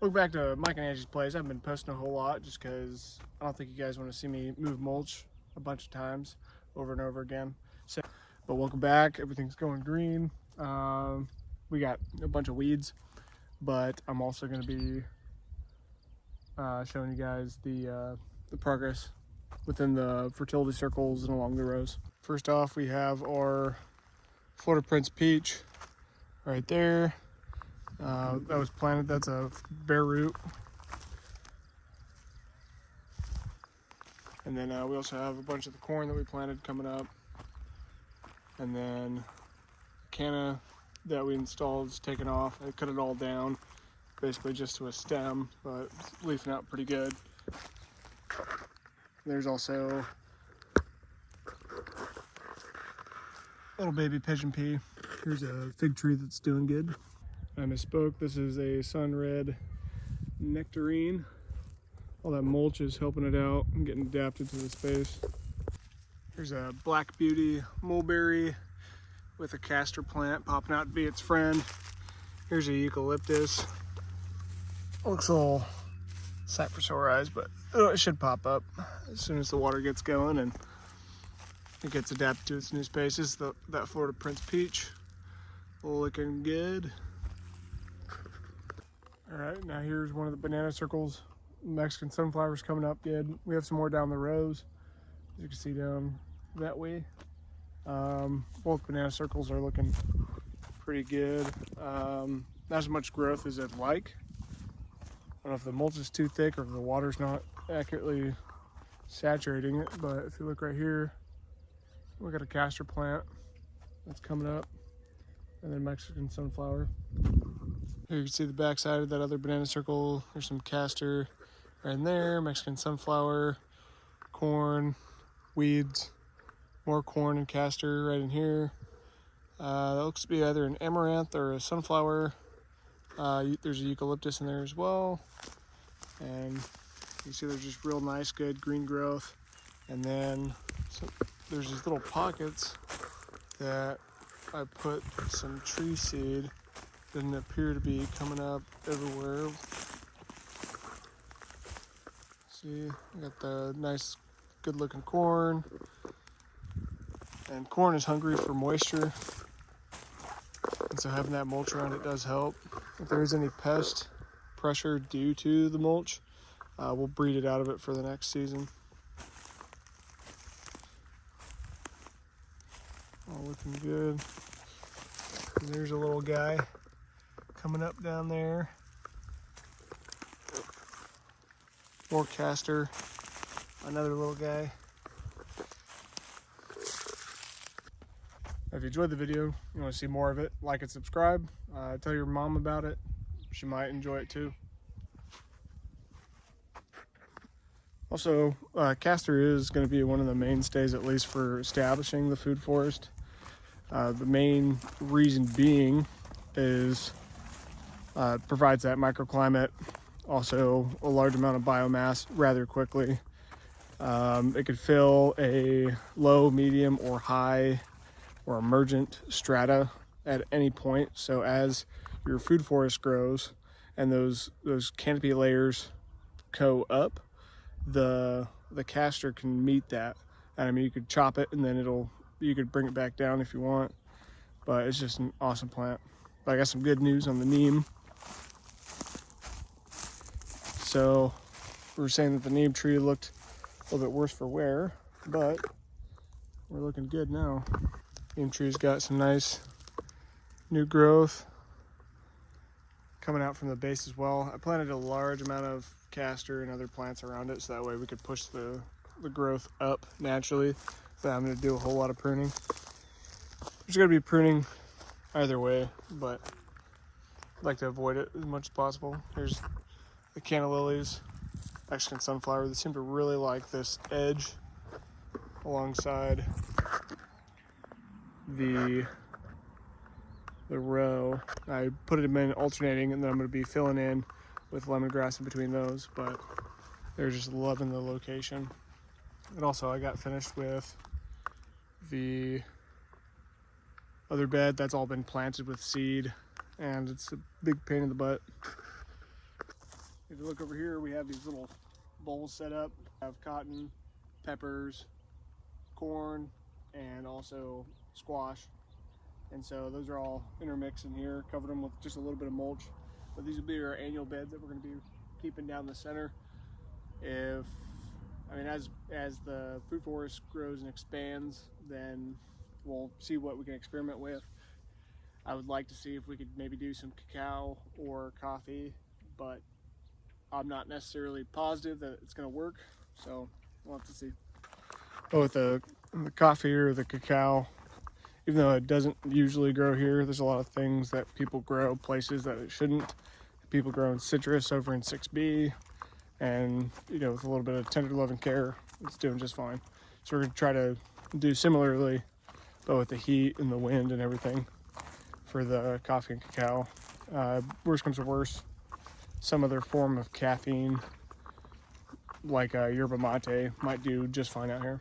Welcome back to Mike and Angie's place. I haven't been posting a whole lot just because I don't think you guys want to see me move mulch a bunch of times over and over again. But welcome back. Everything's going green. We got a bunch of weeds, but I'm also going to be showing you guys the progress within the fertility circles and along the rows. First off, we have our Florida Prince peach right there. That was planted. That's a bare root. And then we also have a bunch of the corn that we planted coming up. And then canna that we installed is taken off. I cut it all down, basically just to a stem, but it's leafing out pretty good. There's also little baby pigeon pea. Here's a fig tree that's doing good. I misspoke. This is a sun red nectarine. All that mulch is helping it out and getting adapted to the space. Here's a black beauty mulberry with a castor plant popping out to be its friend. Here's a eucalyptus. Looks a little sight for sore eyes, but it should pop up as soon as the water gets going and it gets adapted to its new spaces. That Florida Prince peach looking good. All right, now here's one of the banana circles. Mexican sunflowers coming up good. We have some more down the rows, as you can see down that way. Both banana circles are looking pretty good. Not as much growth as I'd like. I don't know if the mulch is too thick or if the water's not accurately saturating it, but if you look right here, we got a castor plant that's coming up, and then Mexican sunflower. Here you can see the back side of that other banana circle. There's some castor right in there, Mexican sunflower, corn, weeds, more corn and castor right in here. That looks to be either an amaranth or a sunflower. There's a eucalyptus in there as well. And you see there's just real nice, good green growth. And then there's these little pockets that I put some tree seed. Doesn't appear to be coming up everywhere. See, we got the nice, good looking corn. And corn is hungry for moisture. And so having that mulch around it does help. If there is any pest pressure due to the mulch, we'll breed it out of it for the next season. All looking good. And there's a little guy coming up down there. More castor, another little guy. If you enjoyed the video, you want to see more of it, like and subscribe. Tell your mom about it. She might enjoy it too. Also, castor is going to be one of the mainstays, at least for establishing the food forest. The main reason being is it provides that microclimate, also a large amount of biomass rather quickly. It could fill a low, medium, or high or emergent strata at any point. So as your food forest grows and those canopy layers go up, the castor can meet that. And I mean, you could chop it and then you could bring it back down if you want, but it's just an awesome plant. But I got some good news on the neem. So we were saying that the neem tree looked a little bit worse for wear, but we're looking good now. Neem tree's got some nice new growth coming out from the base as well. I planted a large amount of castor and other plants around it, so that way we could push the growth up naturally without having to do a whole lot of pruning. There's going to be pruning either way, but I'd like to avoid it as much as possible. Here's the canna lilies, Mexican sunflower. They seem to really like this edge alongside the row. I put them in alternating, and then I'm going to be filling in with lemongrass in between those, but they're just loving the location. And also I got finished with the other bed that's all been planted with seed, and it's a big pain in the butt. you look over here, we have these little bowls set up. We have cotton, peppers, corn, and also squash. And so those are all intermixed in here. Covered them with just a little bit of mulch. But these will be our annual beds that we're going to be keeping down the center. As the food forest grows and expands, then we'll see what we can experiment with. I would like to see if we could maybe do some cacao or coffee, but I'm not necessarily positive that it's going to work, so we'll have to see. But with the coffee or the cacao, even though it doesn't usually grow here, there's a lot of things that people grow places that it shouldn't. People grow in citrus over in 6B, and with a little bit of tender love and care, it's doing just fine. So we're going to try to do similarly, but with the heat and the wind and everything for the coffee and cacao. Worst comes to worst, some other form of caffeine like yerba mate might do just fine out here.